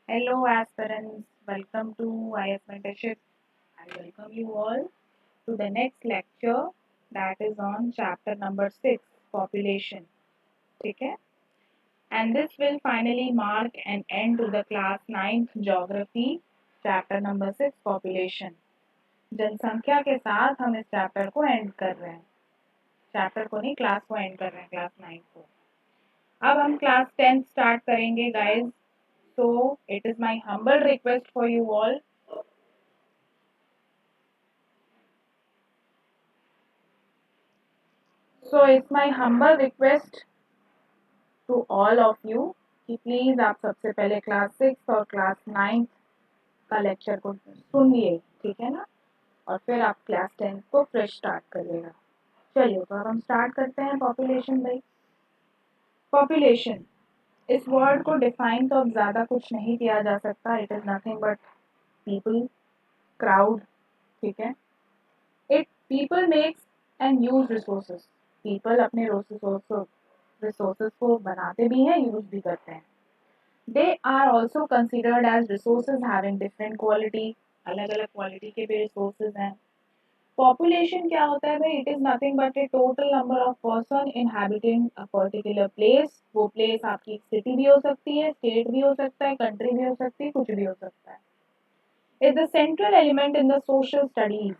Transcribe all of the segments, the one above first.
Hello, aspirants. Welcome to IS Mentorship. I welcome you all to the next lecture that is on chapter number 6, population. Okay? And this will finally mark an end to the class 9th geography, chapter number 6, population. जनसंख्या के साथ हम इस chapter को and कर रहे हैं. Chapter को नहीं, क्लास को एंड कर रहे हैं, क्लास 9 को. अब हम क्लास 10 स्टार्ट करेंगे guys. So it is my humble request for you all. So it's my humble request to all of you कि प्लीज़ आप सबसे पहले क्लास 6 और क्लास 9 का लेक्चर को सुनिए, ठीक है ना. और फिर आप क्लास 10 को फ्रेश स्टार्ट करिएगा. चलिए तो अब हम स्टार्ट करते हैं. पॉपुलेशन भाई. पॉपुलेशन इस वर्ड को डिफाइन तो अब ज़्यादा कुछ नहीं किया जा सकता. It is nothing but people, crowd. ठीक है. It people makes and use resources. People अपने रिसोर्सेज को बनाते भी हैं, यूज भी करते हैं. They are also considered as resources having different quality. अलग अलग क्वालिटी के भी रिसोर्सेज हैं. पॉपुलेशन क्या होता है भाई? It is nothing but A total number of person inhabiting a particular place. वो प्लेस आपकी सिटी भी हो सकती है, स्टेट भी हो सकता है, कंट्री भी हो सकती है, कुछ भी हो सकता है. Is the central element in the social studies.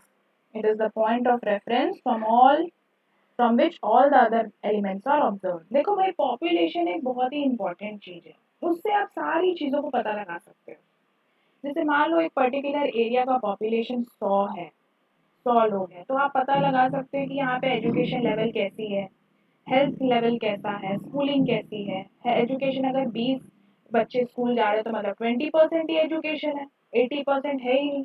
It is the point of reference from which all the other elements are observed. देखो भाई, पॉपुलेशन एक बहुत ही इंपॉर्टेंट चीज है. उससे आप सारी चीजों को पता लगा सकते हो. जैसे मान लो एक पर्टिकुलर एरिया का पॉपुलेशन 100 है, 100 लोग हैं, तो आप पता लगा सकते हो कि यहाँ पे एजुकेशन लेवल कैसी है, हेल्थ लेवल कैसा है, स्कूलिंग कैसी है. एजुकेशन अगर 20 बच्चे स्कूल जा रहे हैं तो मतलब 20% ही एजुकेशन है, 80% है ही नहीं.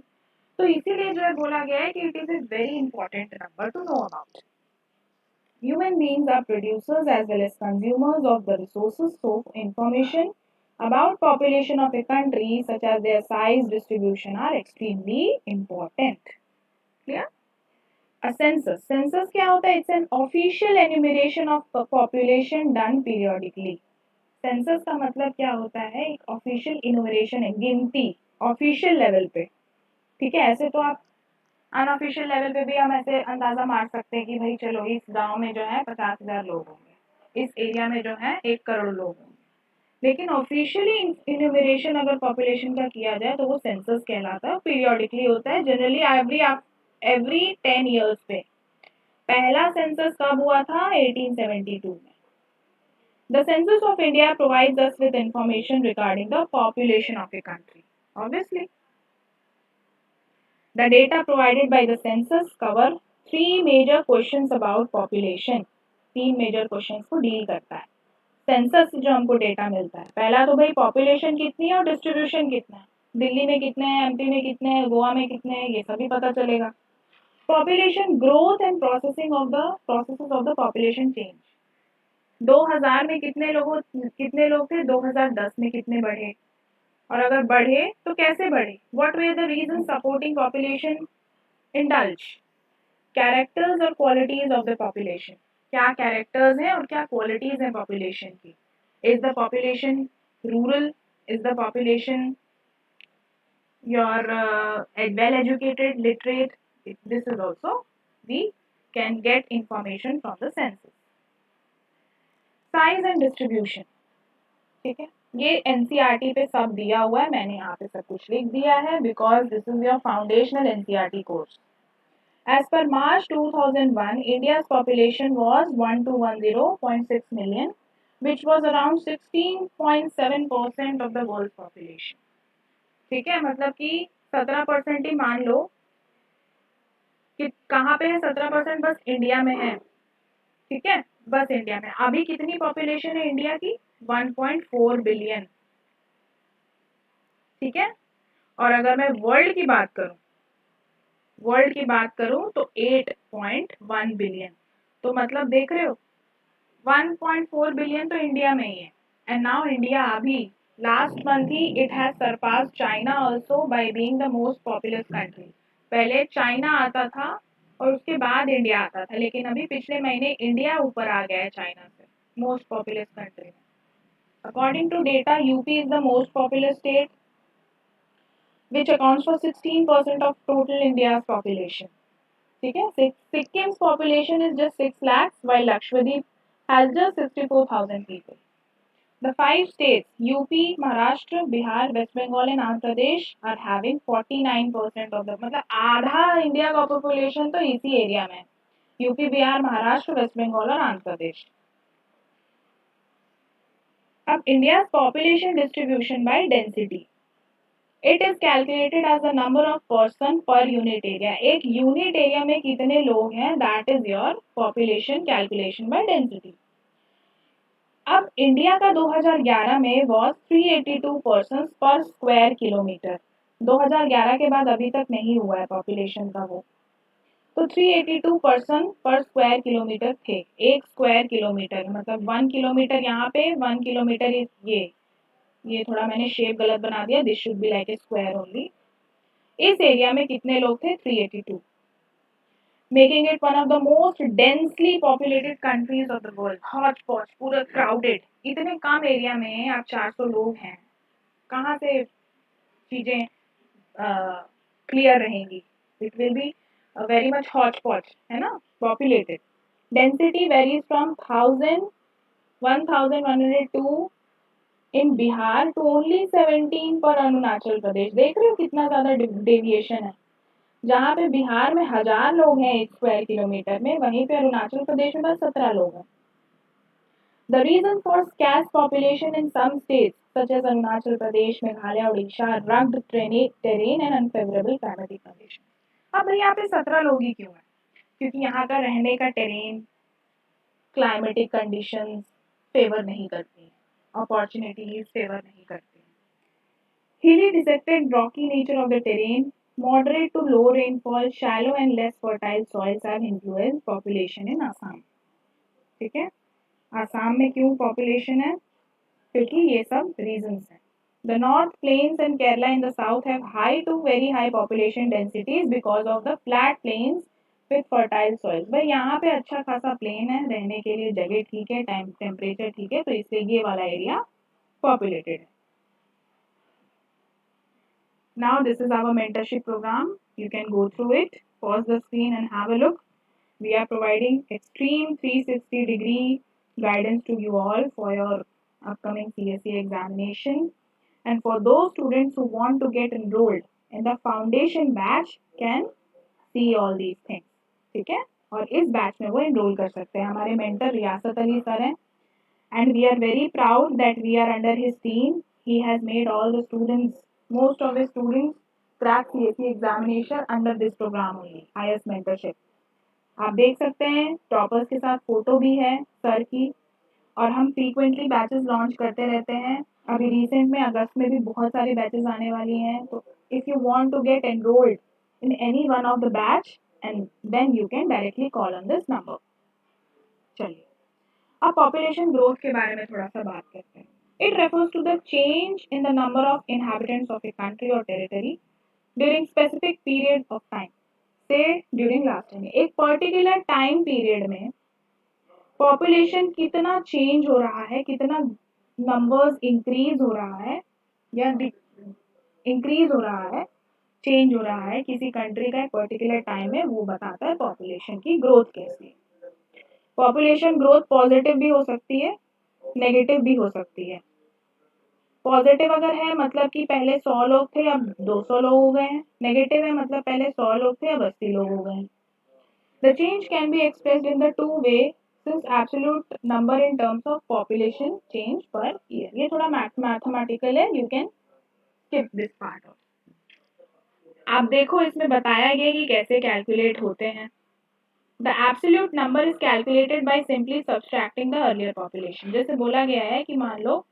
तो इसीलिए जो है बोला गया है कि it is a very important number to know about. Human beings are producers as well as consumers of the resources, so information about population of a country such as their size distribution are extremely important. Clear? A census. Census क्या होता है? It's an official enumeration of the population done periodically. Census का मतलब क्या होता है? एक official enumeration है, गिनती, official level पे. ठीक है. ऐसे तो आप अनऑफिशियल लेवल पे भी हम ऐसे अंदाजा मार सकते हैं कि भाई चलो इस गांव में जो है 50,000 लोग होंगे, इस एरिया में जो है 1 करोड़ लोग होंगे. लेकिन ऑफिशियली इन्यूमरेशन अगर पॉपुलेशन का किया जाए तो वो सेंसस कहलाता है. पीरियोडिकली होता है, जनरली एवरी 10 ईयर्स पे. पहला सेंसस कब हुआ था? 1872 में. The census of India provides us with information regarding the population of a country. Obviously the data provided by the census cover three major questions about population. 3 major questions को deal करता है census से. जो हमको data मिलता है, पहला तो भाई पॉपुलेशन कितनी है और डिस्ट्रीब्यूशन कितना है. दिल्ली में कितने हैं, एमपी में कितने हैं, गोवा में कितने हैं, ये सभी पता चलेगा. Population growth and processes of the population change. 2000 में कितने लोग थे, 2010 में कितने बढ़े, और अगर बढ़े तो कैसे बढ़े. What way the reason supporting population indulge. Characters और क्वालिटीज ऑफ द पॉपुलेशन. क्या कैरेक्टर्स हैं और क्या क्वालिटीज हैं पॉपुलेशन की. Is the population rural, is the population your well educated, literate. This is also we can get information from the census. Size and distribution. ठीक है. ये NCERT पे सब दिया हुआ है, मैंने यहाँ पे सब कुछ लिख दिया है because this is your foundational NCERT course. As per March 2001, India's population was 1210.6 million, which was around 16.7% of the world's population. ठीक है. मतलब कि 17% ही मान लो कि कहाँ पे है. 17% बस इंडिया में है. ठीक है, बस इंडिया में. अभी कितनी पॉपुलेशन है इंडिया की? 1.4 बिलियन. ठीक है. और अगर मैं वर्ल्ड की बात करूं तो 8.1 बिलियन. तो मतलब देख रहे हो, 1.4 बिलियन तो इंडिया में ही है. एंड नाउ इंडिया अभी लास्ट मंथ ही it has surpass China also by being the most populous country. पहले चाइना आता था और उसके बाद इंडिया आता था, लेकिन अभी पिछले महीने इंडिया ऊपर आ गया है चाइना से, मोस्ट पॉपुलस कंट्री में. According to data, UP is the most populous state. which accounts for 16% of total India's population. ठीक है, Sikkim's population is just 6 lakhs while Lakshadweep has just 64,000 people. The 5 states UP, Maharashtra, Bihar, West Bengal and Andhra Pradesh are having 49% of the, मतलब आधा India का population तो इसी area में है, UP, Bihar, Maharashtra, waste Bengal और आंध्र प्रदेश. अब India's population distribution by density. It is calculated as the number of person per unit area. एक unit area में कितने लोग हैं, that is your population calculation by density. अब इंडिया का 2011 में was 382 persons per square kilometer. 2011 के बाद अभी तक नहीं हुआ है population का वो, तो 382 पर्सन पर स्क्वायर किलोमीटर थे. एक स्क्वायर किलोमीटर मतलब 1 किलोमीटर यहाँ पे, 1 किलोमीटर ये थोड़ा मैंने शेप गलत बना दिया, this should be like a square only. इस एरिया में कितने लोग थे, 382, making it one of the most densely populated countries of the world. Hooch पॉच, पूरा क्राउडेड. इतने कम एरिया में आप 400 लोग हैं, कहाँ से चीजें क्लियर रहेंगी. It will be very much hodgepodge, है ना, populated. Density varies from 1102 in Bihar to only 17 पर अरुणाचल प्रदेश. देख रहे हो कितना ज्यादा डेविएशन है. जहाँ पे बिहार में 1000 लोग हैं एक स्क्वायर किलोमीटर में, वहीं पे अरुणाचल प्रदेश में बस 17 लोग हैं. The reason for scarce population in some states such as Arunachal Pradesh, Meghalaya, Odisha, rugged terrain and unfavorable climatic conditions. अब भाई यहाँ पे 17 लोग ही क्यों हैं? क्योंकि यहाँ का रहने का टेरेन, क्लाइमेटिक कंडीशंस फेवर नहीं करती, अपॉर्चुनिटीज फेवर नहीं करती. Hilly, dissected, rocky nature of the terrain, moderate to low rainfall, shallow and less fertile soils have influenced population in Assam. ठीक है, आसाम में क्यों पॉपुलेशन है, क्योंकि ये सब रीजंस हैं. The North Plains and Kerala in the south have high to very high population densities because of the flat plains with fertile soils. भाई यहाँ पे अच्छा खासा प्लेन है, रहने के लिए जगह ठीक है, टेम्परेचर ठीक है, तो इसलिए ये वाला एरिया पॉपुलेटेड है. Now this is our mentorship program. You can go through it, pause the screen and have a look. We are providing extreme 360-degree guidance to you all for your upcoming CSE examination. And for those students who want to get enrolled in the foundation batch can see all these things. ठीक है, और इस batch में वो enroll कर सकते हैं. हमारे mentor रियासत अली सर हैं, and we are very proud that we are under his team. He has made all the students, most of the students crack CSE examination under this program only, highest mentorship. आप देख सकते हैं toppers के साथ photo भी है sir की, और हम फ्रीक्वेंटली बैचेस लॉन्च करते रहते हैं. अभी रिसेंट में अगस्त में भी बहुत सारे बैचेस आने वाली हैं. तो if you want to get enrolled in any one of the batch and then you can directly call on this number. चलिए अब पॉपुलेशन ग्रोथ के बारे में थोड़ा सा बात करते हैं. It refers to the change in the number of inhabitants of a country और territory during specific period of time. से ड्यूरिंग लास्ट टाइम, एक पर्टिकुलर टाइम पीरियड में पॉपुलेशन कितना चेंज हो रहा है, कितना नंबर्स इंक्रीज हो रहा है या इंक्रीज हो रहा है, चेंज हो रहा है किसी कंट्री का एक पर्टिकुलर टाइम में, वो बताता है पॉपुलेशन की ग्रोथ कैसी है. पॉपुलेशन ग्रोथ पॉजिटिव भी हो सकती है, नेगेटिव भी हो सकती है. पॉजिटिव अगर है मतलब कि पहले 100 लोग थे अब 200 लोग हो गए हैं. नेगेटिव है मतलब पहले 100 लोग थे अब 80 लोग हो गए हैं. The change can be expressed in the two way since absolute number in terms of population change per year. ये थोड़ा mathematical है, you can skip this part. आप देखो इसमें बताया गया कि कैसे कैलकुलेट होते हैं. The absolute number is calculated by simply subtracting the earlier population. जैसे बोला गया है कि मान लो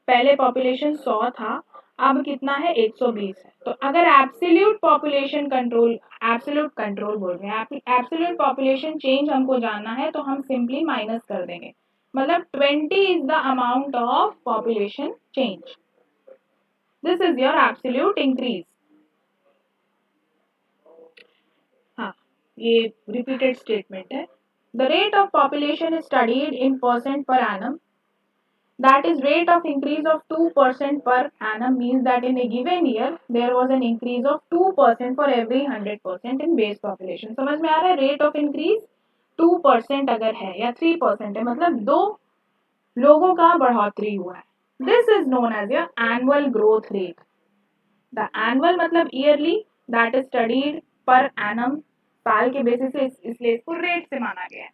पहले पॉपुलेशन 100 था, अब कितना है 120 है. तो अगर absolute population control, absolute control बोल रहे हैं, एब्सोल्यूट पॉपुलेशन चेंज हमको जानना है तो हम सिंपली माइनस कर देंगे. मतलब 20 is the amount of population change. This is your absolute increase. हाँ, ये रिपीटेड स्टेटमेंट है. The rate of population is studied in percent per annum That is rate of increase of 2% per annum means that in a given year there was an increase of 2% for every 100% in base population. समझ में आ रहा है? Rate of increase 2% अगर है या 3% है मतलब दो लोगों का बढ़ोतरी हुआ है. This is known as your annual growth rate. The annual मतलब yearly, that is studied per annum, साल के बेसिस से इसलिए इसको रेट से माना गया है.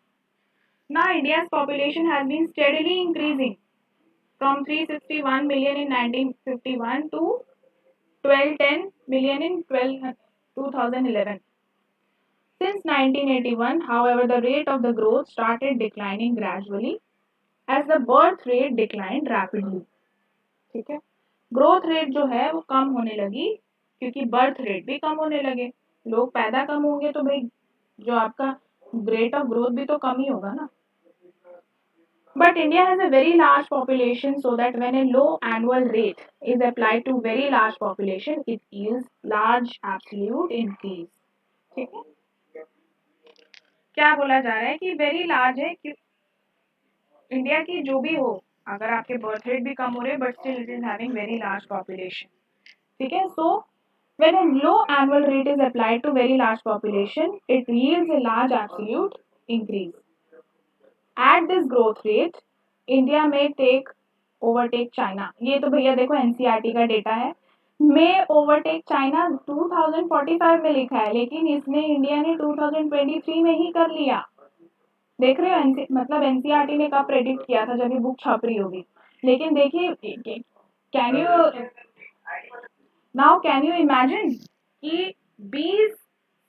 Now India's population has been steadily increasing from 361 million in 1951 to 1210 million in 2011. Since 1981, however, the rate of the growth started declining gradually as the birth rate declined rapidly. ठीक है, growth rate जो है वो कम होने लगी क्योंकि birth rate भी कम होने लगे. लोग पैदा कम होंगे तो भाई जो आपका रेट ऑफ ग्रोथ भी तो कम ही होगा ना. But India has a very large population, so that when a low annual rate is applied to very large population, it yields large absolute increase. ठीक है, क्या बोला जा रहा है कि वेरी लार्ज है कि इंडिया की जो भी हो, अगर आपके बर्थ रेट भी कम हो रहे but still it is having very large population. ठीक है, सो when a low annual rate is applied to very large population, it yields a large absolute increase. At this growth rate, India may overtake China. ये तो भैया देखो NCERT का data है. may overtake China 2045 में लिखा है, लेकिन इसने इंडिया ने 2023 में ही कर लिया. देख रहे हो मतलब एनसीईआरटी ने कब प्रेडिक्ट किया था, जब ये बुक छप रही होगी. लेकिन देखिए, can you now can you imagine कि 20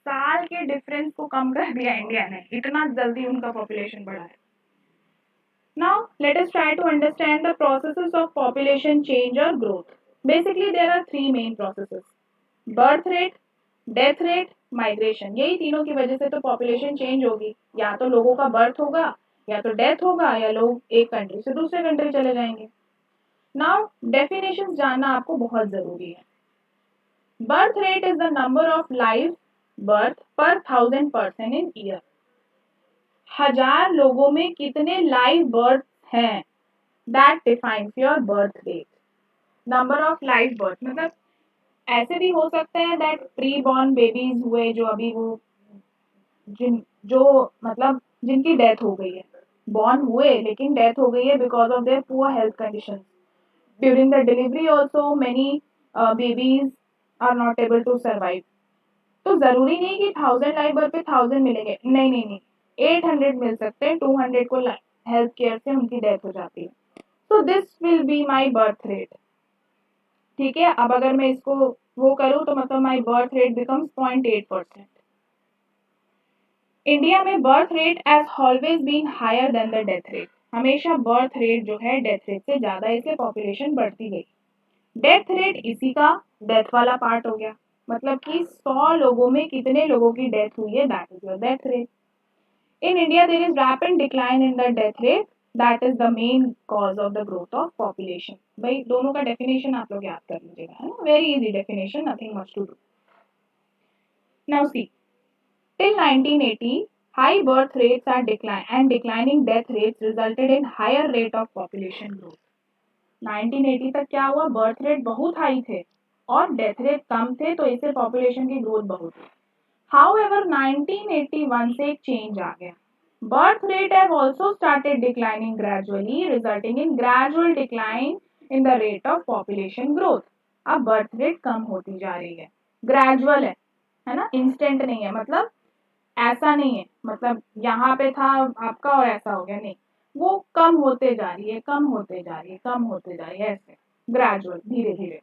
साल के डिफरेंस को कम कर दिया इंडिया ने, इतना जल्दी उनका पॉपुलेशन बढ़ा है. Now, let us try to understand the processes of population change or growth. Basically, there are three main processes: birth rate, death rate, migration. यही तीनों की वजह से तो population change होगी. या तो लोगों का birth होगा, या तो death होगा, या लोग एक country से दूसरे country चले जाएंगे. Now, definitions जानना आपको बहुत जरूरी है. Birth rate is the number of live birth per 1000 person in year. 1000 लोगों में कितने लाइव बर्थ हैं, that defines your birth rate. Number of live birth मतलब ऐसे भी हो सकता है दैट प्री बॉर्न बेबीज हुए जो अभी वो जो मतलब जिनकी डेथ हो गई है, बॉर्न हुए लेकिन डेथ हो गई है because of their poor health condition. During the delivery also many babies are not able to survive. तो जरूरी नहीं कि 1000 लाइव बर्थ पे 1000 मिलेंगे, नहीं नहीं नहीं, 800 मिल सकते हैं. 200 को हेल्थ केयर से उनकी डेथ हो जाती है. So this will be my birth rate. ठीक है, अब अगर मैं इसको वो करूँ तो मतलब my birth rate becomes 0.8%. India में birth rate has always been higher than the death rate. हमेशा बर्थ रेट जो है डेथ रेट से ज्यादा, इससे पॉपुलेशन बढ़ती गई. डेथ रेट इसी का डेथ वाला पार्ट हो गया, मतलब कि 100 लोगों में कितने लोगों की डेथ हुई है, that is your death rate. In India, there is rapid decline in the death rate. That is the main cause of the growth of population. भाई दोनों का definition आप लोग याद कर लीजिएगा, है ना? Very easy definition, nothing much to do. Now see, till 1980, high birth rates are decline and declining death rates resulted in higher rate of population growth. 1980 तक क्या हुआ, birth rate बहुत high थे और death rate कम थे, तो इससे population की growth बहुत हुई. However, 1981 से एक change आ गया. Birth rate have also started declining gradually, resulting in gradual decline in the rate of population growth. अब birth rate कम होती जा रही है, gradual है ना, instant नहीं है. मतलब ऐसा नहीं है, मतलब यहाँ पे था आपका और ऐसा हो गया, नहीं, वो कम होते जा रही है, कम होते जा रही है, कम होते जा रही है, ऐसे gradual, धीरे धीरे.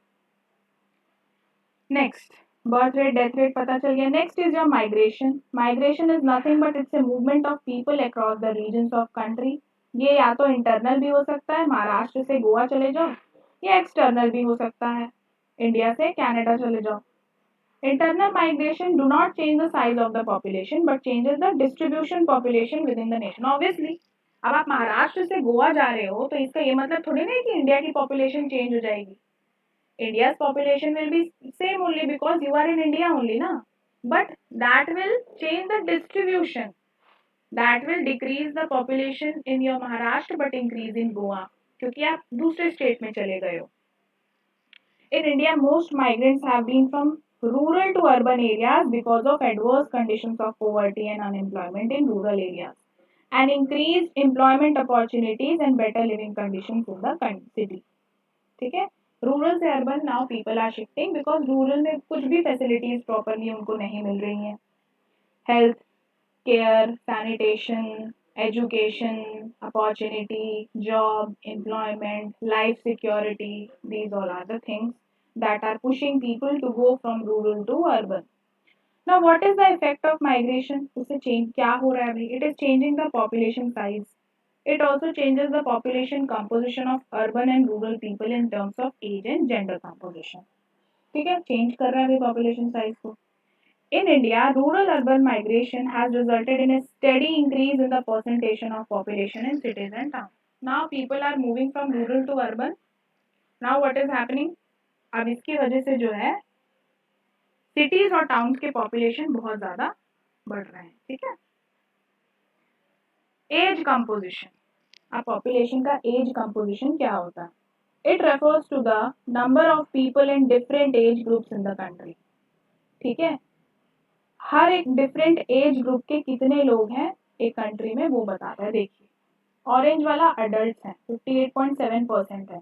Next, birth rate, death rate पता चल गया. Next is your migration. Migration is nothing but it's a movement of people across the regions of country. ये या तो internal भी हो सकता है, महाराष्ट्र से गोवा चले जाओ, या external भी हो सकता है, इंडिया से कनाडा चले जाओ. Internal migration do not change the size of the population but changes the distribution population within the nation. Obviously, अब आप महाराष्ट्र से गोवा जा रहे हो तो इसका ये मतलब थोड़ी नहीं कि इंडिया की population change हो जाएगी. India's population will be same only because you are in India only, na? But that will change the distribution. That will decrease the population in your Maharashtra but increase in Goa. क्योंकि आप दूसरे state में चले गए हो. In India, most migrants have been from rural to urban areas because of adverse conditions of poverty and unemployment in rural areas, and increased employment opportunities and better living conditions in the city. ठीक है. Rural से urban now people are shifting because rural में कुछ भी facilities properly उनको नहीं मिल रही हैं. Health care, sanitation, education, opportunity, job, employment, life security, these all are the things that are pushing people to go from rural to urban. Now, what is the effect of migration? उससे change क्या हो रहा है अभी? It is changing the population size. It also changes the population composition of urban and rural people in terms of age and gender composition. ठीक है, change कर रहा है अभी population size को. In India, rural-urban migration has resulted in a steady increase in the percentage of population in cities and towns. Now people are moving from rural to urban. Now what is happening? अब इसकी वजह से जो है cities और towns के population बहुत ज़्यादा बढ़ रहे हैं. ठीक है. Age composition. अब population का age composition क्या होता है? It refers to the number of people in different age groups in the country. ठीक है. हर एक डिफरेंट एज ग्रुप के कितने लोग हैं एक कंट्री में वो बताता है. देखिए, ऑरेंज वाला अडल्ट है 58.7% है.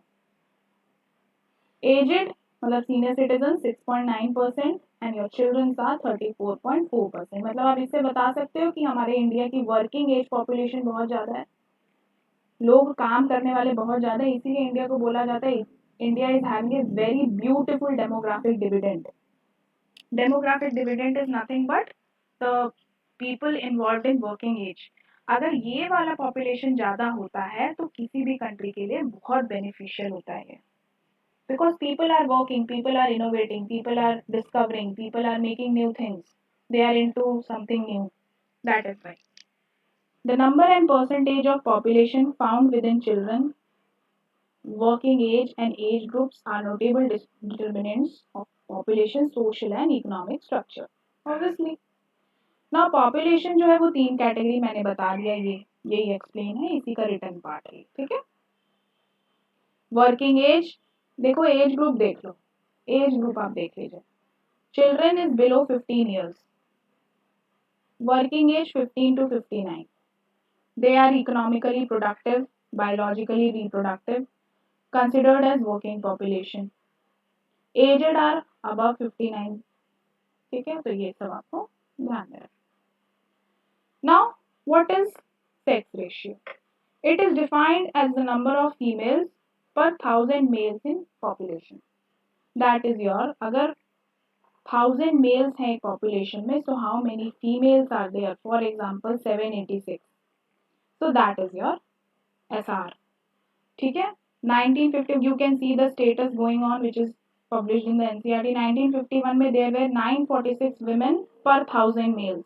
एजेड मतलब senior citizen 6.9% and your childrens are 34.4%. मतलब आप इससे बता सकते हो कि हमारे इंडिया की वर्किंग एज पॉपुलेशन बहुत ज़्यादा है, लोग काम करने वाले बहुत ज़्यादा है. इसीलिए इंडिया को बोला जाता है India is having a very beautiful demographic dividend. Demographic dividend is nothing but the people involve in working age. अगर ये वाला पॉपुलेशन ज़्यादा होता है तो किसी भी कंट्री के लिए बहुत बेनिफिशियल होता है, because people are working, people are innovating, people are discovering, people are making new things, they are into something new. That is why the number and percentage of population found within children, working age and age groups are notable determinants of population social and economic structure. Obviously, now population जो है वो 3 category मैंने बता दिया. ये यही explain है, इसी का रिटर्न पार्ट है. ठीक है. वर्किंग एज देखो, एज ग्रुप देख लो, एज ग्रुप आप देख लीजिए. Children is below 15 years, working age 15 to 59. They are economically productive, biologically reproductive, considered as working population. Aged are above 59. ठीक है, तो ये सब आपको ध्यान में रखना. Now, what is sex ratio? It is defined as the number of females per 1000 males in population. That is your, अगर 1000 males हैं population में, so how many females are there? For example, 786. So that is your SR. ठीक है. 1950 you can see the status going on which is published in the NCERT. 1951 में there were 946 women per 1000 males.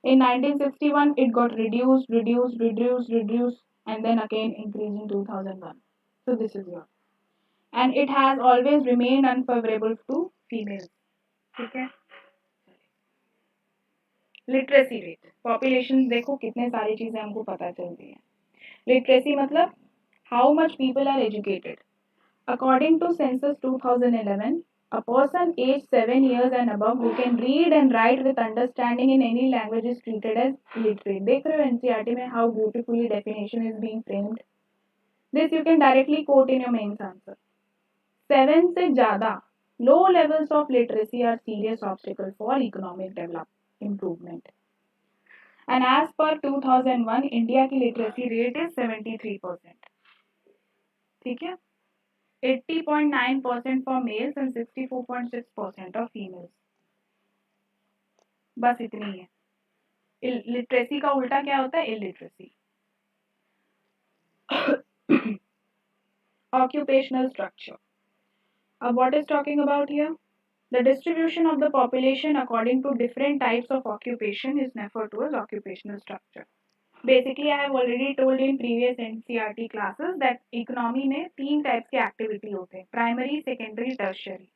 In 1961 it got reduced and then again increased in 2001. So this is your, and it has always remained unfavorable to females. ठीक है. Literacy rate, population देखो कितने सारी चीजें हमको पता चलती हैं. लिटरेसी मतलब how much people are educated. According to census 2011, a person aged 7 years and above who can read and write with understanding in any language is treated as literate. देख रहे हो NCERT में how beautifully definition is being framed. This you can directly quote in your mains answer. 7 से ज़्यादा low levels of literacy are serious obstacle for economic development improvement. And as per 2001, India की literacy rate is 73%. ठीक है. 80.9% for males and 64.6% of females. बस इतनी है. Literacy का उल्टा क्या होता है? Illiteracy. Occupational structure. What is talking about here? The distribution of the population according to different types of occupation is referred to as occupational structure. Basically, I have already told in previous NCERT classes that economy में 3 types के activity होते हैं, primary, secondary, tertiary.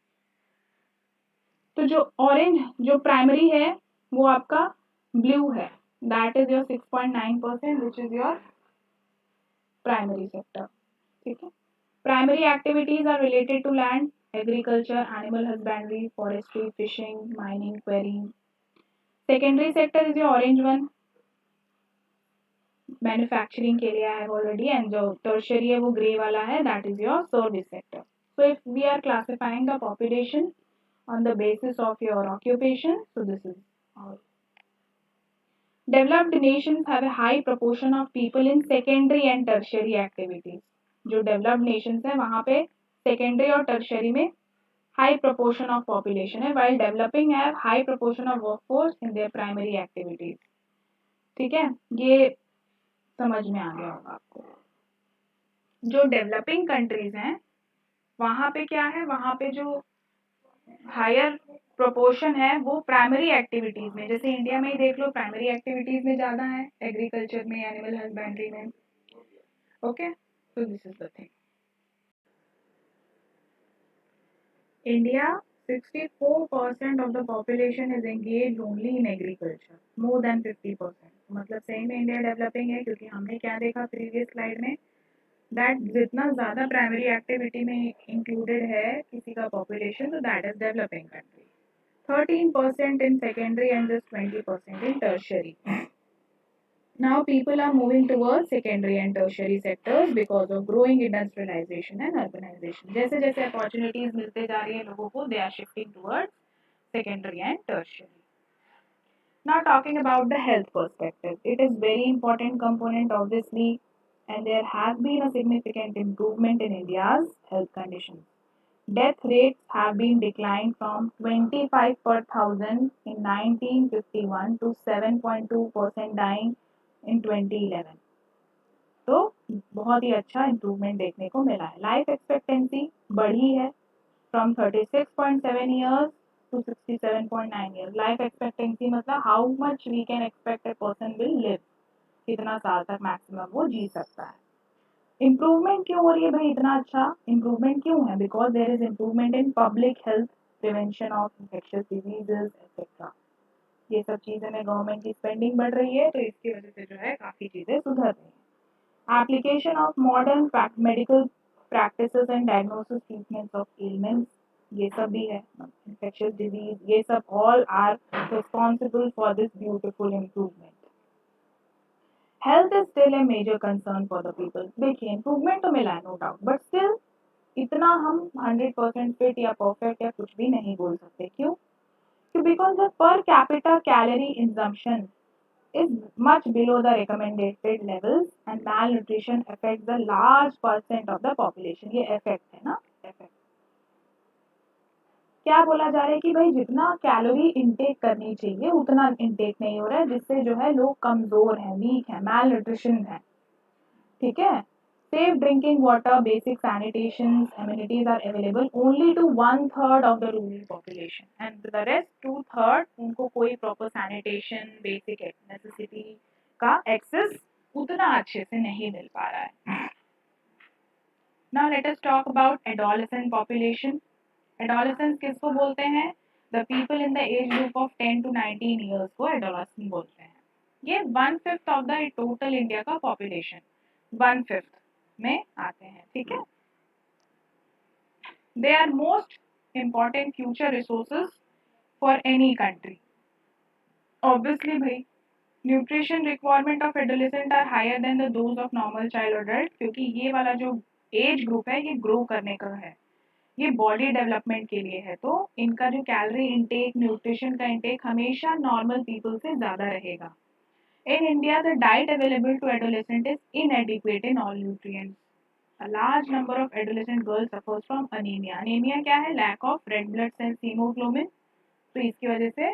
तो जो orange जो primary है वो आपका ब्लू है, that is your 6.9% which is your primary sector. ठीक है। Primary activities are related to land, agriculture, animal husbandry, forestry, fishing, mining, quarrying. Secondary sector is your orange one, manufacturing के लिए I have already, and जो tertiary है वो grey वाला है, that is your service sector. So if we are classifying the population on the basis of your occupation, so this is all. Developed nations have a high proportion of people in secondary and tertiary activities. जो developed nations है वहाँ पे secondary और tertiary में high proportion of population है, while developing have high proportion of workforce in their primary activities. ठीक है, ये समझ में आ गया होगा आपको. जो डेवलपिंग कंट्रीज हैं वहाँ पे क्या है, वहाँ पे जो हायर प्रोपोर्शन है वो प्राइमरी एक्टिविटीज में, जैसे इंडिया में ही देख लो, प्राइमरी एक्टिविटीज में ज्यादा है, एग्रीकल्चर में, एनिमल हस्बेंड्री में. Okay, so this is the thing. India, 64% of the population is engaged only in agriculture, more than 50%. मतलब सही में इंडिया डेवलपिंग है, क्योंकि हमने क्या देखा प्रीवियस स्लाइड में, दैट जितना ज़्यादा प्राइमरी एक्टिविटी में इंक्लूडेड है किसी का पॉपुलेशन, तो that is developing country. 13% in secondary and just 20% in tertiary. Now people are moving towards secondary and tertiary sectors because of growing industrialization and urbanization. जैसे जैसे opportunities मिलते जा रही है लोगों को, they are shifting towards secondary and tertiary. Now talking about the health perspective, it is very important component obviously, and there has been a significant improvement in India's health conditions. Death rates have been declined from 25 per thousand in 1951 to 7.2% dying in 2011. तो बहुत ही अच्छा improvement देखने को मिला है. Life expectancy बढ़ी है from 36.7 years to 67.9 years. Life expectancy मतलब how much we can expect a person will live, कितना साल तक मैक्सिमम वो जी सकता है. इम्प्रूवमेंट क्यों हो रही है भाई, इतना अच्छा इम्प्रूवमेंट क्यों है? Because there is improvement in public health, prevention of infectious diseases etcetera. ये सब चीज़ें में गवर्नमेंट की स्पेंडिंग बढ़ रही है, तो इसकी वजह से जो है काफ़ी चीज़ें सुधर रही हैं. Application of modern medical practices and diagnosis treatments of elements, ये सब भी है. इन्फेक्शियस डिजीज, ये सब all are responsible for this beautiful improvement. Health is still a major concern for the people. देखिए इम्प्रूवमेंट तो मिला है नो डाउट, बट स्टिल इतना हम 100% फिट या परफेक्ट या कुछ भी नहीं बोल सकते. क्यों? Because the per capita calorie consumption is much below the recommended levels and malnutrition affects the large percent of the population. ये effect है ना, effect. क्या बोला जा रहा है कि भाई जितना कैलोरी इनटेक करनी चाहिए उतना इनटेक नहीं हो रहा है, जिससे जो है लोग कमजोर हैं, वीक हैं, मैल न्यूट्रिशन है. ठीक है. Safe drinking water, basic sanitation amenities are available only to 1/3 of the rural population, and the rest 2/3 उनको कोई proper sanitation, basic necessity का access उतना अच्छे से नहीं मिल पा रहा है. Now let us talk about adolescent population. Adolescents किसको बोलते हैं? The people in the age group of 10 to 19 years को adolescent बोलते हैं. ये 1/5 of the total India का population, 1/5 में आते हैं. ठीक है. They are most important future resources for any country. Obviously भाई nutrition requirement of adolescent are higher than the those of normal child adult, क्योंकि ये वाला जो एज ग्रुप है ये ग्रो करने का है, ये बॉडी डेवलपमेंट के लिए है, तो इनका जो कैलोरी इंटेक, न्यूट्रिशन का इंटेक हमेशा नॉर्मल पीपल से ज़्यादा रहेगा. In India, the diet available to adolescent is inadequate in all nutrients. A large number of adolescent girls suffers from anemia. Anemia क्या है? Lack of red blood cells hemoglobin. तो इसकी वजह से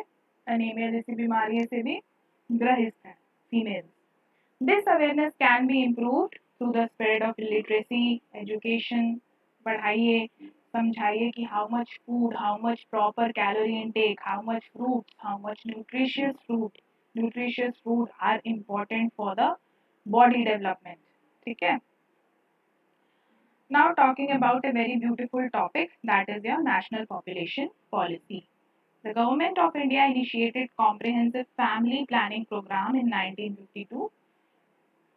anemia जैसी बीमारियों से भी ग्रसित है females. This awareness can be improved through the spread of literacy, education. पढ़ाइए, समझाइए कि how much food, how much proper calorie intake, how much fruits, how much nutritious food are important for the body development. ठीक है. Now talking about a very beautiful topic, that is your national population policy. The government of India initiated comprehensive family planning program in 1952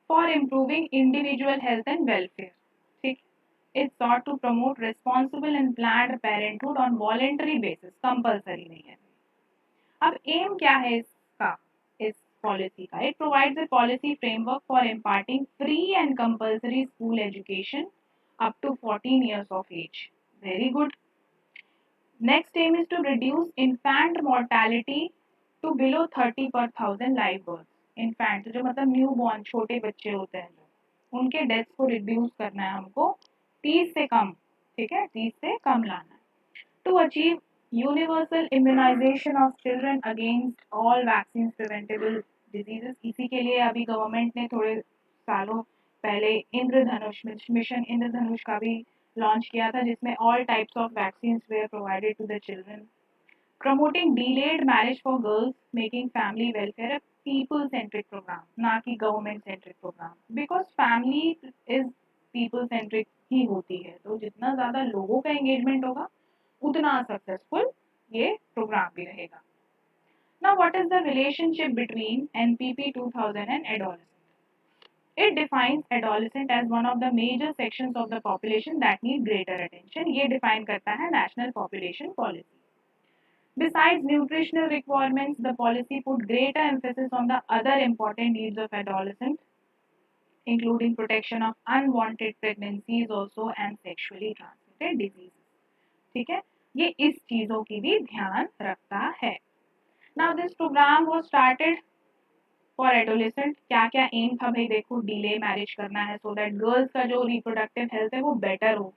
for improving individual health and welfare. ठीक. It sought to promote responsible and planned parenthood on voluntary basis, compulsory नहीं है। अब M क्या है इसका, इस policy का? It provides a policy framework for imparting free and compulsory school education up to 14 years of age. Very good. Next aim is to reduce infant mortality to below 30 per thousand live births. Infant जो मतलब new born छोटे बच्चे होते हैं जो, उनके deaths को reduce करना है हमको 30 से कम, ठीक है, 30 से कम लाना है। To achieve universal immunization of children against all vaccines preventable diseases, इसी के लिए अभी गवर्नमेंट ने थोड़े सालों पहले इंद्रधनुष मिशन इंद्रधनुष का भी लॉन्च किया था, जिसमें all types of vaccines were provided to the children. Promoting delayed marriage for girls, making family welfare a people centric programme, ना कि government centric programme, because family is people centric ही होती है, तो जितना ज़्यादा लोगों का एंगेजमेंट होगा उतना सक्सेसफुल ये प्रोग्राम भी रहेगा। Now, what is the relationship between NPP 2000 and adolescent? It defines adolescent as one of the major sections of the population that need greater attention. ये define करता है National Population Policy. Besides nutritional requirements, the policy put greater emphasis on the other important needs of adolescents, including protection of unwanted pregnancies also and sexually transmitted diseases. ठीक है, ये इस चीजों की भी ध्यान रखता है। Now this program was started for adolescent। क्या क्या एम था भाई, देखो, डिले मैरिज करना है सो दैट गर्ल्स का जो रिप्रोडक्टिव हेल्थ है वो बेटर हो,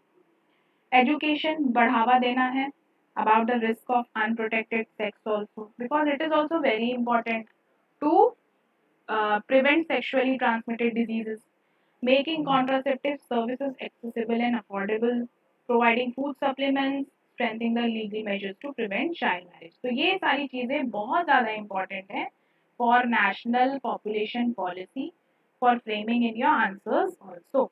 एजुकेशन बढ़ावा देना है about the risk of unprotected sex also, because it is also very important to prevent sexually transmitted diseases, making contraceptive services accessible and affordable, providing food supplements, strengthening the legal measures to prevent child marriage। तो ये सारी चीज़ें बहुत ज़्यादा important है for national population policy, for framing in your answers also।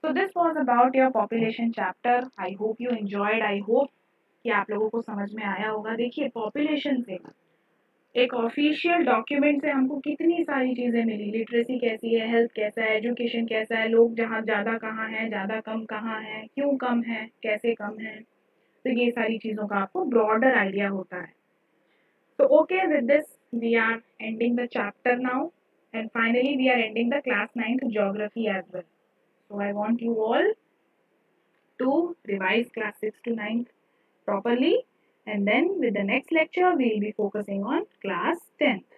So this was about your population chapter। I hope you enjoyed। I hope कि आप लोगों को समझ में आया होगा। देखिए, पॉपुलेशन से एक ऑफिशियल डॉक्यूमेंट से हमको कितनी सारी चीज़ें मिली, लिटरेसी कैसी है, हेल्थ कैसा है, एजुकेशन कैसा है, लोग जहाँ ज़्यादा कहाँ हैं, ज़्यादा कम कहाँ हैं, क्यों कम है, कैसे कम है, तो ये सारी चीज़ों का आपको ब्रॉडर आइडिया होता है। तो okay, with this we are ending the chapter now and finally we are ending the class 9th geography as well। So I want you all to revise class 6 to 9th properly, and then with the next lecture we will be focusing on class 10th।